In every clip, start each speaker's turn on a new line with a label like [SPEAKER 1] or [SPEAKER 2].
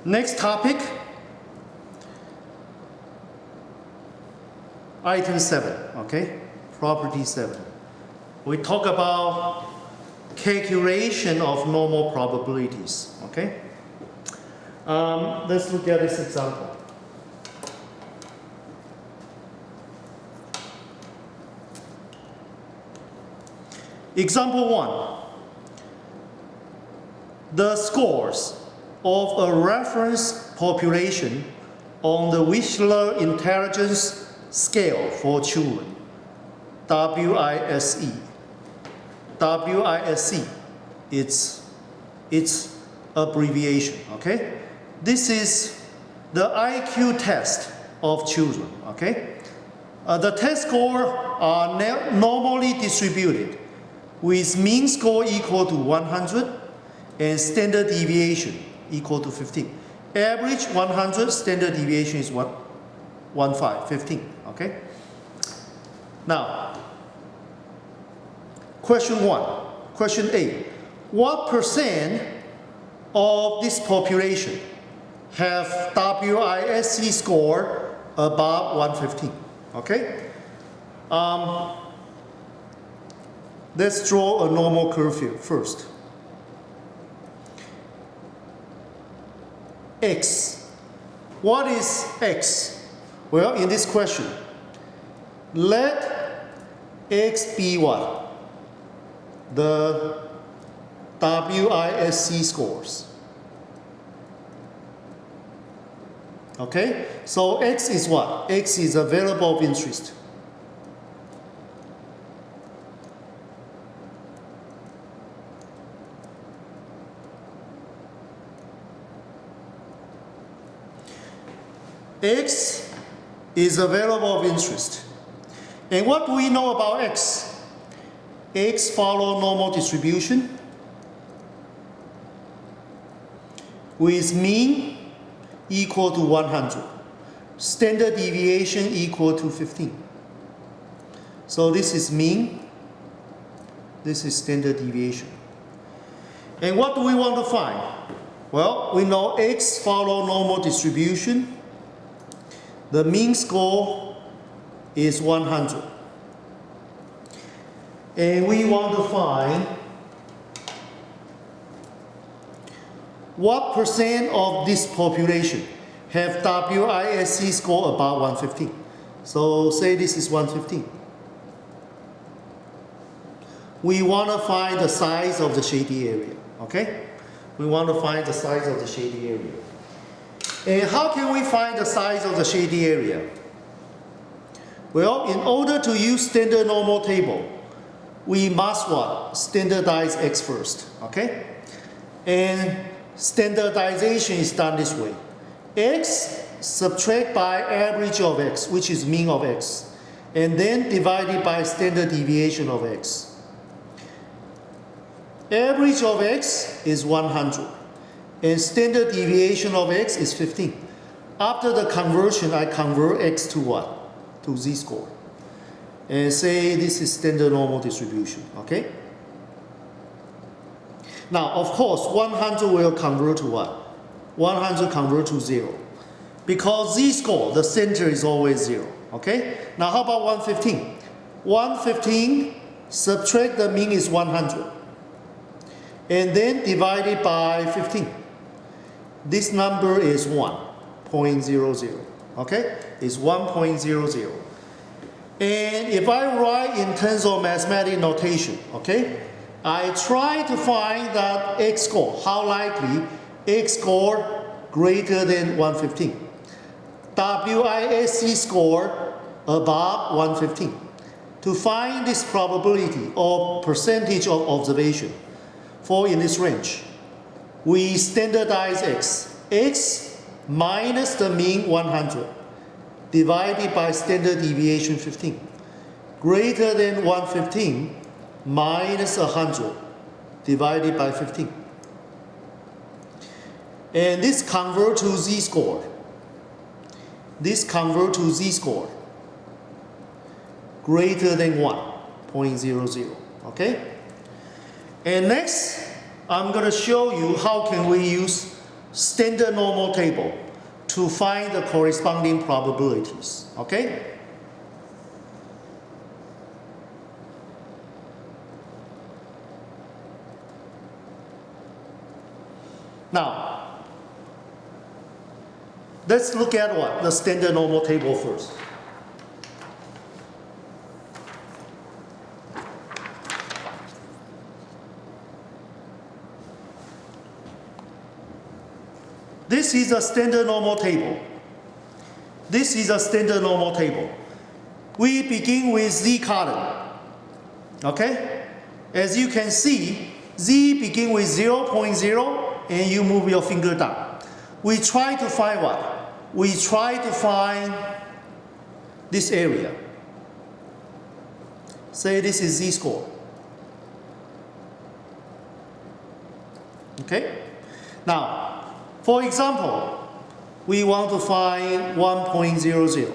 [SPEAKER 1] Next topic, item 7, okay? Property 7. We talk about calculation of normal probabilities, okay? Let's look at this example. Example 1. The scores of a reference population on the Whistler Intelligence Scale for Children, WISE. WISE, it's abbreviation, okay? This is the IQ test of children, okay? The test scores are normally distributed with mean score equal to 100 and standard deviation equal to 15. Average 100, standard deviation is what? 15, okay? Now, question 1, question A. What percent of this population have WISC score above 115, okay? Let's draw a normal curve here first. X. What is X? Well, in this question, let X be what? The WISC scores. Okay? So X is what? X is a variable of interest. X is a variable of interest. And what do we know about X? X follows normal distribution with mean equal to 100. Standard deviation equal to 15. So this is mean, this is standard deviation. And what do we want to find? Well, we know X follows normal distribution. The mean score is 100. And we want to find what percent of this population have WISC score above 115. So say this is 115. We want to find the size of the shady area, okay? We want to find the size of the shady area. And how can we find the size of the shady area? Well, in order to use standard normal table, we must what? Standardize X first, okay? And standardization is done this way. X subtract by average of X, which is mean of X, and then divided by standard deviation of X. Average of X is 100. And standard deviation of X is 15. After the conversion, I convert X to what? To Z-score. And say this is standard normal distribution, okay? Now, of course, 100 will convert to what? 100 convert to 0. Because Z-score, the center is always 0, okay? Now, how about 115? 115, subtract the mean is 100. And then divided by 15. This number is 1.00, okay? It's 1.00. And if I write in terms of mathematical notation, okay? I try to find that X score, how likely X score greater than 115. WISC score above 115. To find this probability or percentage of observation fall in this range, we standardize X. X minus the mean 100 divided by standard deviation 15. Greater than 115 minus 100 divided by 15. And this convert to Z-score. This convert to Z-score greater than 1.00, okay? And next, I'm going to show you how can we use standard normal table to find the corresponding probabilities. Okay? Now, let's look at what? The standard normal table first. This is a standard normal table. This is a standard normal table. We begin with Z column. Okay? As you can see, Z begin with 0.0 and you move your finger down. We try to find what? We try to find this area. Say this is Z-score. Okay? Now, for example, we want to find 1.00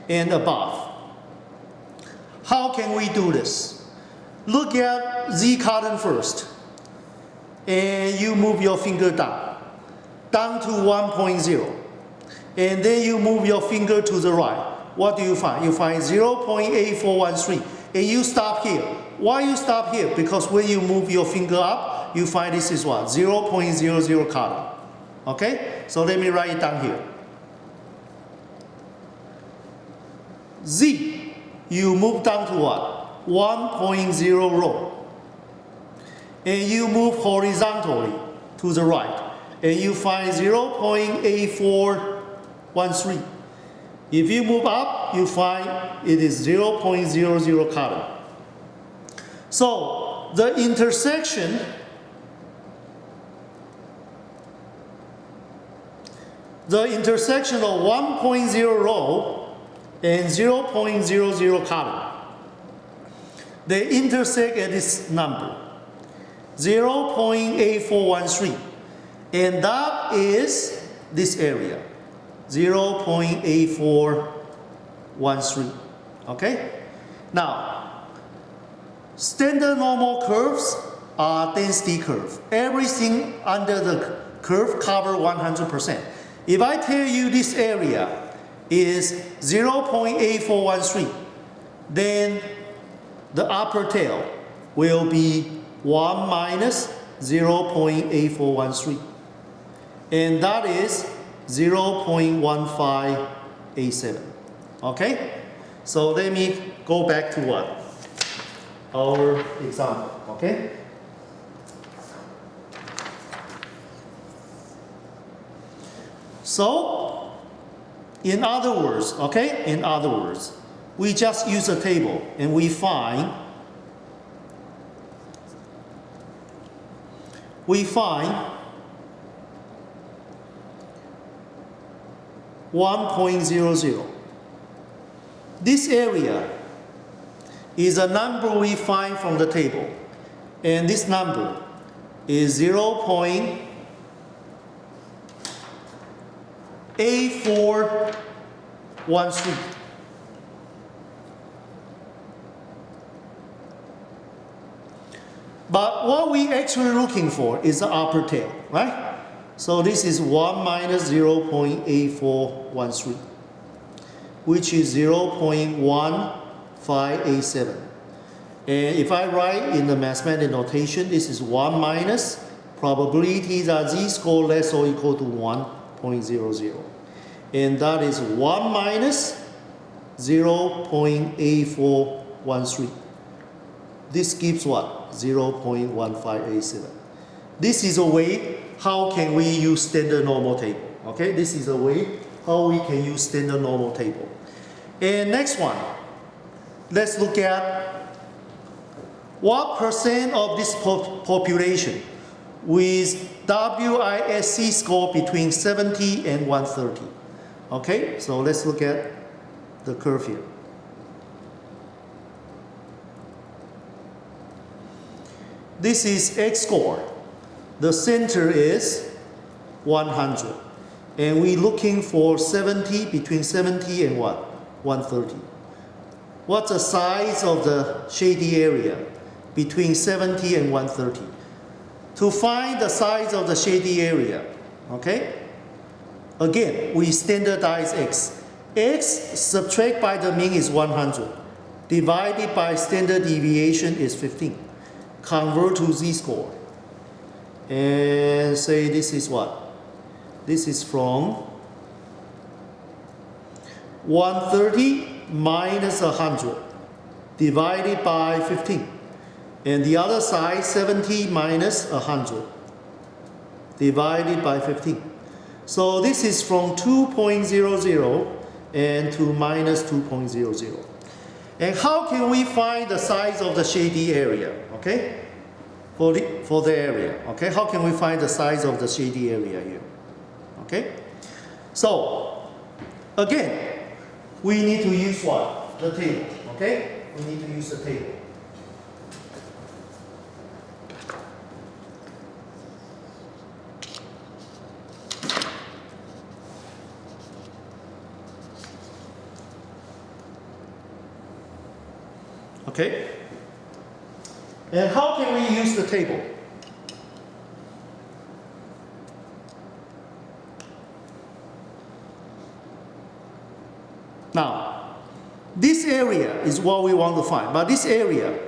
[SPEAKER 1] and above. How can we do this? Look at Z column first, and you move your finger down to 1.0, and then you move your finger to the right. What do you find? You find 0.8413, and you stop here. Why you stop here? Because when you move your finger up, you find this is what? 0.00 column. Okay? So let me write it down here. Z, you move down to what? 1.0 row. And you move horizontally to the right. And you find 0.8413. If you move up, you find it is 0.00 column. So the intersection of 1.0 row and 0.00 column, they intersect at this number, 0.8413. And that is this area, 0.8413. Okay? Now, standard normal curves are density curve. Everything under the curve cover 100%. If I tell you this area is 0.8413, then the upper tail will be 1 minus 0.8413. And that is 0.1587. Okay? So let me go back to what? Our example. Okay? So, in other words, okay? In other words, we just use a table and we find 1.00. This area is a number we find from the table, and this number is 0.8413. But what we actually looking for is the upper tail, right? So this is 1 minus 0.8413, which is 0.1587. And if I write in the mathematical notation, this is 1 minus probabilities are z-score less or equal to 1.00. And that is 1 minus 0.8413. This gives what? 0.1587. This is a way how can we use standard normal table. Okay, this is a way how we can use standard normal table. And next one, let's look at what percent of this population with WISC score between 70 and 130. Okay, so let's look at the curve here. This is X score. The center is 100. And we're looking for 70, between 70 and what? 130. What's the size of the shady area? between 70 and 130. To find the size of the shady area, okay? Again, we standardize x. X subtract by the mean is 100. Divided by standard deviation is 15. Convert to z-score. And say this is what? This is from 130 minus 100 divided by 15. And the other side, 70 minus 100 divided by 15. So this is from 2.00 and to minus 2.00. And how can we find the size of the shady area? Okay? For the area. Okay? How can we find the size of the shady area here? Okay? So, again, we need to use what? The table. Okay? We need to use the table. Okay? And how can we use the table? Now, this area is what we want to find, but this area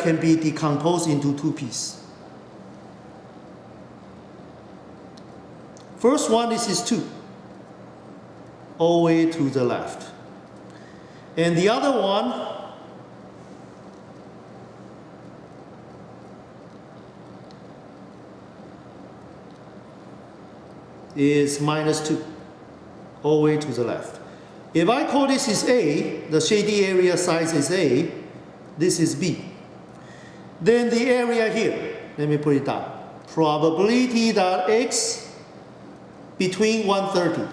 [SPEAKER 1] can be decomposed into two pieces. First one, this is 2, all the way to the left. And the other one is minus 2, all the way to the left. If I call this is A, the shady area size is A, this is B. Then the area here, let me put it down. Probability that x between 130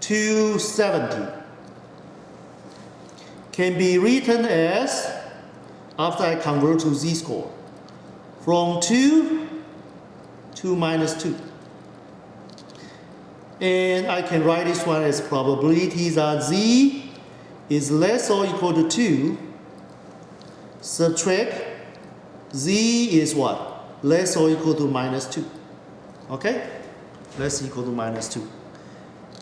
[SPEAKER 1] to 70 can be written as, after I convert to z-score, from 2 to minus 2. And I can write this one as probability that z is less or equal to 2, subtract z is what? Less or equal to minus 2. Okay? Less equal to minus 2.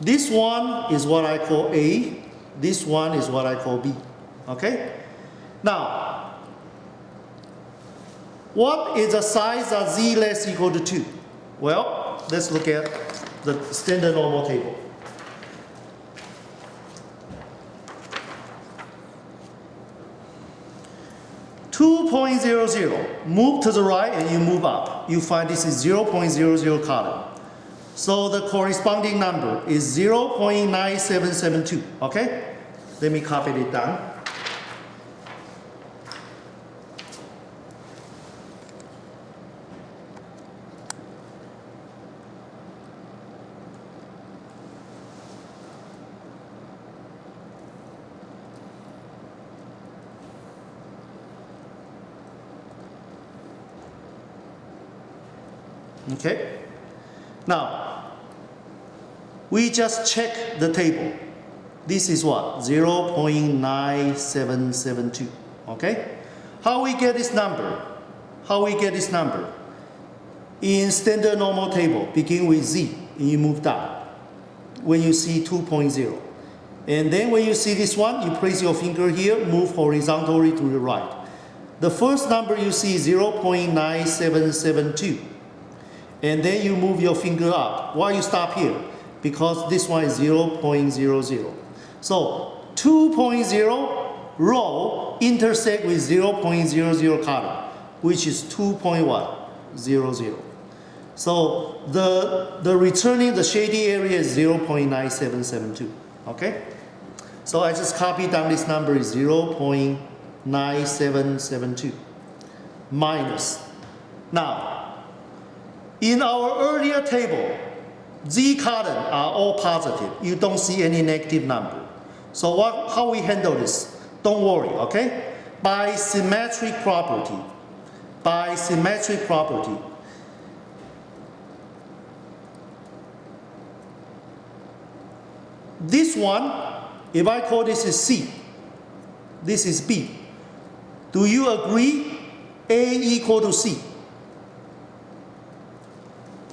[SPEAKER 1] This one is what I call A. This one is what I call B. Okay? Now, what is the size of z less equal to 2? Well, let's look at the standard normal table. .00, move to the right and you move up. You find this is 0.00 column. So the corresponding number is 0.9772. Okay? Let me copy it down. Okay? Now, we just check the table. This is what? 0.9772. Okay? How we get this number? How we get this number? In standard normal table, begin with z, and you move down. When you see 2.0. And then when you see this one, you place your finger here, move horizontally to the right. The first number you see is 0.9772. And then you move your finger up. Why you stop here? Because this one is 0.00. So 2.0 row intersect with 0.00 column, which is 2.100. So the returning the shady area is 0.9772. Okay? So I just copy down this number is 0.9772 minus. Now, in our earlier table, z column are all positive. You don't see any negative number. So how we handle this? Don't worry, okay? By symmetric property. By symmetric property. This one, if I call this is C, This is B. Do you agree A equal to C?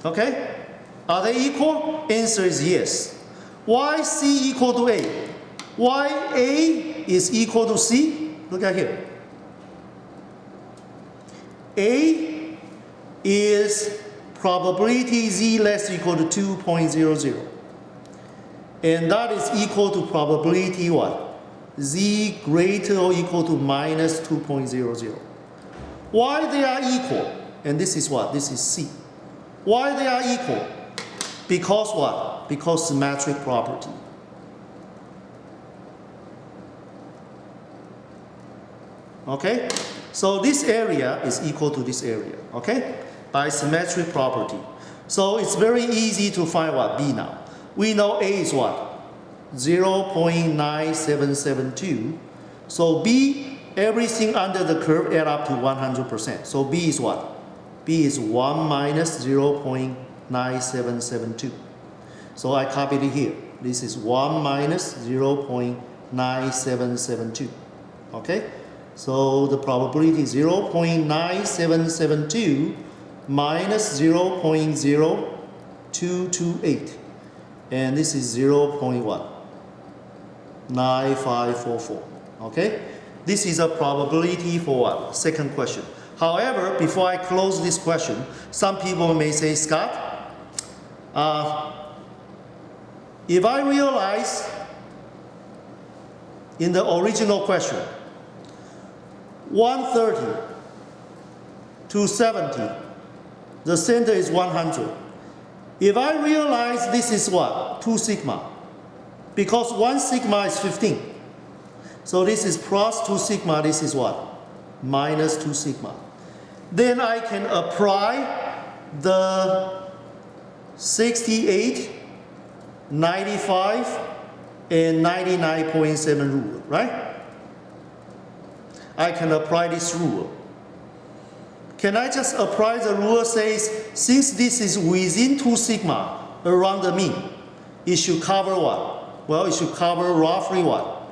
[SPEAKER 1] Okay? Are they equal? Answer is yes. Why C equal to A? Why A is equal to C? Look at here. A is probability Z less equal to 2.00. And that is equal to probability what? Z greater or equal to minus 2.00. Why they are equal? And this is what? This is C. Why they are equal? Because what? Because symmetric property. Okay? So this area is equal to this area. Okay? By symmetric property. So it's very easy to find what? B now. We know A is what? 0.9772. So B, everything under the curve add up to 100%. So B is what? B is 1 minus 0.9772. So I copied it here. This is 1 minus 0.9772. Okay? So the probability is 0.9772 minus 0.0228. And this is 0.9544. Okay? This is a probability for what? Second question. However, before I close this question, some people may say, Scott, if I realize in the original question, 130 to 70, the center is 100. If I realize this is what? 2 sigma. Because 1 sigma is 15. So this is plus 2 sigma, this is what? Minus 2 sigma. Then I can apply the 68, 95, and 99.7 rule, right? I can apply this rule. Can I just apply the rule says, since this is within 2 sigma around the mean, it should cover what? Well, it should cover roughly what?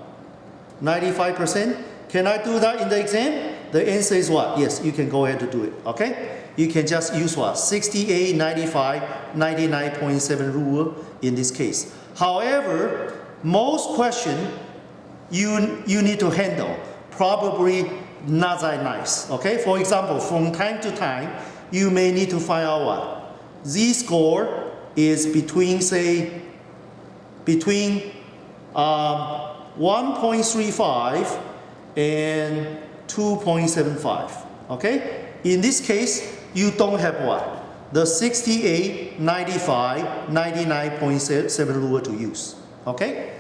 [SPEAKER 1] 95%? Can I do that in the exam? The answer is what? Yes, you can go ahead to do it, okay? You can just use what? 68, 95, 99.7 rule in this case. However, most questions you need to handle probably not that nice, okay? For example, from time to time, you may need to find out what? Z-score is between, say, 1.35 and 2.75, okay? In this case, you don't have what? The 68, 95, 99.7 rule to use, okay?